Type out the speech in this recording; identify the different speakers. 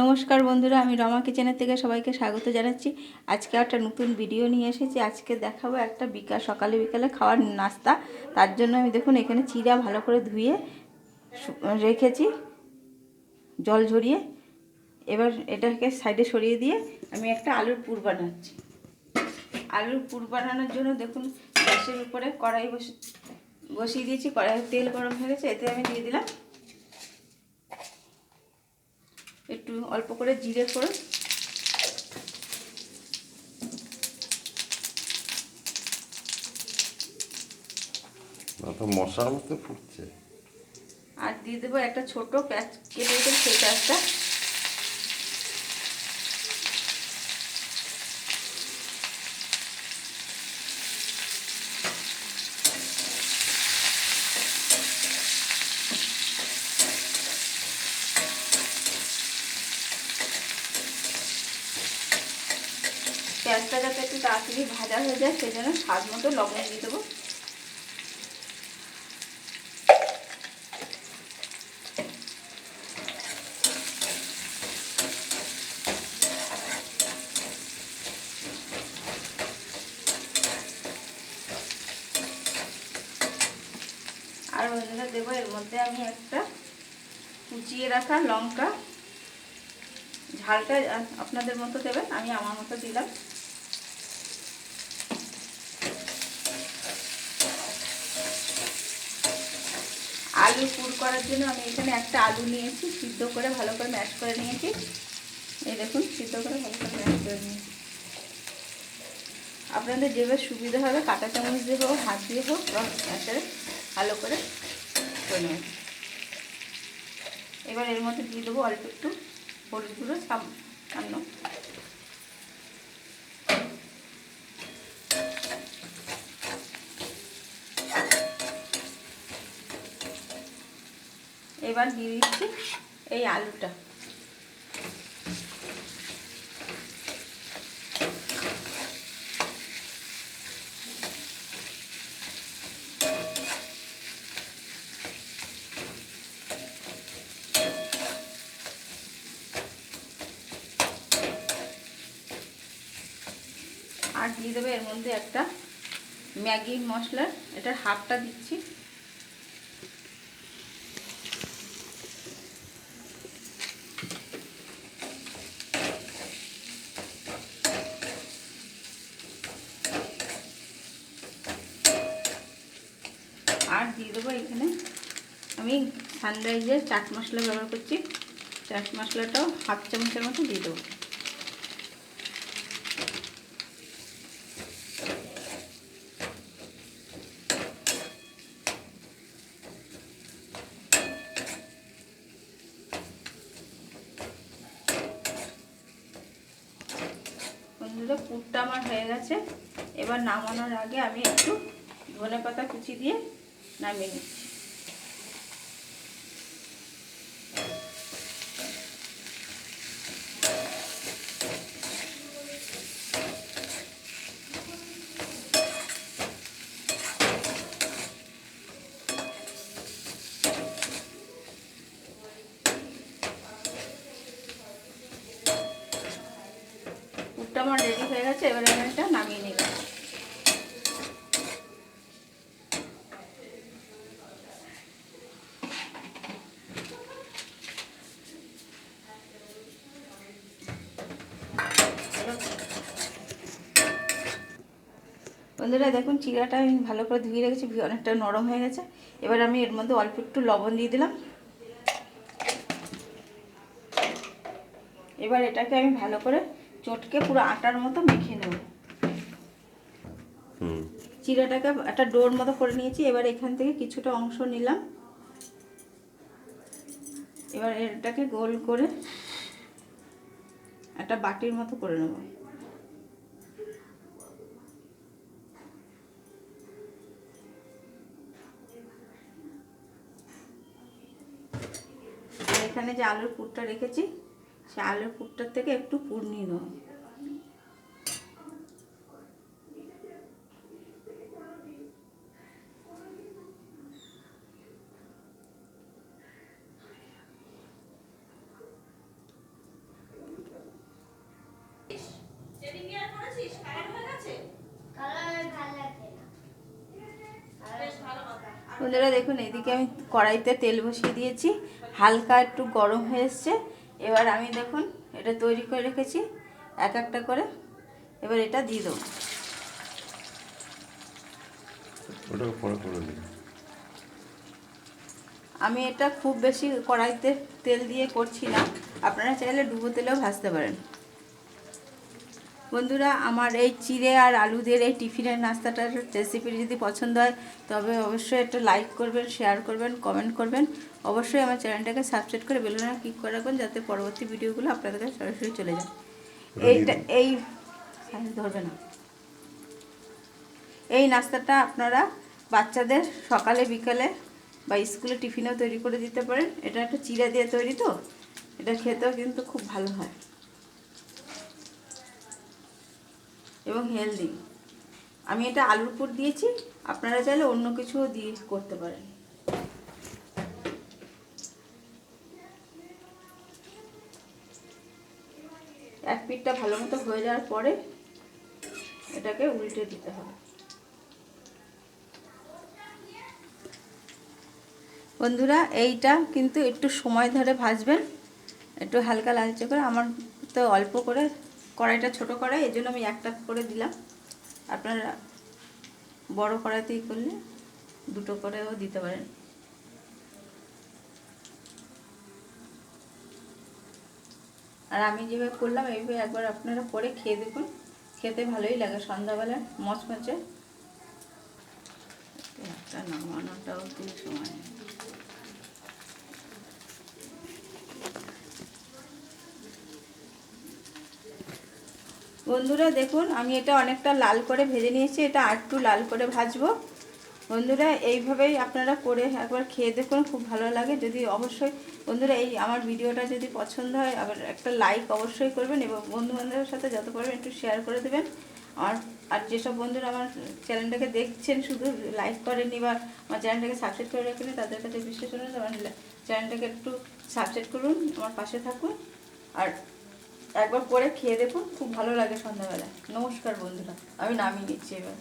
Speaker 1: নমস্কার বন্ধুরা, আমি রমা কিচেনের থেকে সবাইকে স্বাগত জানাচ্ছি। আজকে একটা নতুন ভিডিও নিয়ে এসেছি। আজকে দেখাবো একটা সকালে বিকালে খাওয়ার নাস্তা। তার জন্য আমি দেখুন এখানে চিড়া ভালো করে ধুয়ে রেখেছি জল ঝরিয়ে। এবার এটাকে সাইডে সরিয়ে দিয়ে আমি একটা আলুর পুর বানাচ্ছি। আলুর পুর বানানোর জন্য দেখুন গ্যাসের উপরে কড়াই বসিয়ে দিয়েছি। কড়াইয়ের তেল গরম হয়ে গেছে, এতে আমি দিয়ে দিলাম একটু অল্প করে জিরে ফোড়ন,
Speaker 2: মশার মতো ফুটছে।
Speaker 1: আর দিয়ে দেবো একটা ছোট পেঁয়াজ কেটে রেখে সেই পেঁয়াজটা। পেঁয়াজটা যাতে একটু তাড়াতাড়ি ভাজা হয়ে যায় সেই জন্য স্বাদ মতো লবণ দিয়ে দেবো। আর বন্ধুরা দেবো এর মধ্যে আমি একটা কুচিয়ে রাখা লঙ্কা। ঝালটা আপনাদের মতো দেবেন, আমি আমার মতো দিলাম। আলু পুর করার জন্য আমি এখানে একটা আলু নিয়েছি, সিদ্ধ করে ভালো করে ম্যাশ করে নিয়েছি। এই দেখুন সিদ্ধ করে ভালো করে ম্যাশ করে নিয়েছি। আপনাদের যেভাবে সুবিধা হবে কাঁটা চামচ দিয়ে হোক হাত দিয়ে হোক ম্যাশে ভালো করে নেবেন। এবার এর মধ্যে দিয়ে দেবো অল্প একটু হলুদ গুঁড়ো সামান্য। এবার দিয়ে দিচ্ছি এই আলুটা। আর দিয়ে দেবো এর মধ্যে একটা ম্যাগি মশলা, এটার হাফটা দিচ্ছি। আর দিয়ে দেবো এখানে আমি সানরাইজের চাট মশলা ব্যবহার করছি। চাট মশলাটাও হাফ চামচের মতো দিয়ে দেবো। বন্ধুরা পুরটা আমার হয়ে গেছে। এবার নামানোর আগে আমি একটু ধনেপাতা কুচি দিয়ে নামিয়ে নিচ্ছি। পুরটা আমার রেডি হয়ে গেছে, এবার আমি এটা নামিয়ে নিই। বন্ধুরা দেখুন চিড়াটা আমি ভালো করে ধুয়ে রেখেছি, অনেকটা নরম হয়ে গেছে। এবার আমি এর মধ্যে অল্প একটু লবণ দিয়ে দিলাম। এবার এটাকে আমি ভালো করে চটকে পুরো আটার মতো মেখে নেব। চিড়াটাকে একটা ডোর মতো করে নিয়েছি। এবার এখান থেকে কিছুটা অংশ নিলাম। এবার এটাকে গোল করে একটা বাটির মতো করে নেব। আর এখানে যে আলুর পুরটা রেখেছি সেই আলুর পুরটার থেকে একটু পুর নিয়ে নেব। বন্ধুরা দেখুন এইদিকে আমি কড়াইতে তেল বসিয়ে দিয়েছি, হালকা একটু গরম হয়ে এসছে। এবার আমি দেখুন এটা তৈরি করে রেখেছি এক একটা করে, এবার এটা দিয়ে দেবো। আমি এটা খুব বেশি কড়াইতে তেল দিয়ে করছি না, আপনারা চাইলে ডুবো তেলেও ভাজতে পারেন। বন্ধুরা আমার এই চিড়ে আর আলু দিয়ে এই টিফিনের নাস্তাটার রেসিপি যদি পছন্দ হয় তবে অবশ্যই একটা লাইক করবেন, শেয়ার করবেন, কমেন্ট করবেন। অবশ্যই আমার চ্যানেলটাকে সাবস্ক্রাইব করে বেল আইকনে ক্লিক করে রাখবেন যাতে পরবর্তী ভিডিওগুলো আপনাদের কাছে সরাসরি চলে যায়। এই ধরবে না, এই নাস্তাটা আপনারা বাচ্চাদের সকালে বিকালে বা স্কুলে টিফিনেও তৈরি করে দিতে পারেন। এটা একটা চিড়া দিয়ে তৈরি, তো এটা খেতেও কিন্তু খুব ভালো হয় এবং হেলদি। আমি এটা আলুর পুর দিয়েছি, আপনারা চাইলে অন্য কিছুও দিয়ে করতে পারেন। এক পিঠটা ভালো মতো হয়ে যাওয়ার পরে এটাকে উল্টে দিতে হবে। বন্ধুরা এইটা কিন্তু একটু সময় ধরে ভাজবেন, একটু হালকা লালচে করে। আমার তো অল্প করে কড়াইটা ছোট কড়াই, এই জন্য আমি একটা করে দিলাম। আপনারা বড় কড়াইতেই করলে দুটো করেও দিতে পারেন। আর আমি যেভাবে করলাম এইভাবে একবার আপনারা করে খেয়ে দেখুন, খেতে ভালোই লাগে। সন্ধ্যাবেলা মচমচে, একটা নামানোটাও খুব সময়। বন্ধুরা দেখুন আমি এটা অনেকটা লাল করে ভেজে নিয়েছি, এটা আর একটু লাল করে ভাজবো। বন্ধুরা এইভাবেই আপনারা করে একবার খেয়ে দেখুন, খুব ভালো লাগে। যদি অবশ্যই বন্ধুরা এই আমার ভিডিওটা যদি পছন্দ হয় আবার একটা লাইক অবশ্যই করবেন এবং বন্ধুবান্ধবের সাথে যত পারবেন একটু শেয়ার করে দেবেন। আর যেসব বন্ধুরা আমার চ্যানেলটাকে দেখছেন শুধু লাইক করেননি বা আমার চ্যানেলটাকে সাবস্ক্রাইব করে রাখেনি, তাদের কাছে বিশ্বাস করুন আমার চ্যানেলটাকে একটু সাবস্ক্রাইব করুন, আমার পাশে থাকুন আর একবার করে খেয়ে দেখুন, খুব ভালো লাগে সন্ধ্যাবেলা। নমস্কার বন্ধুরা, আমি নামিয়ে নিচ্ছি এবার।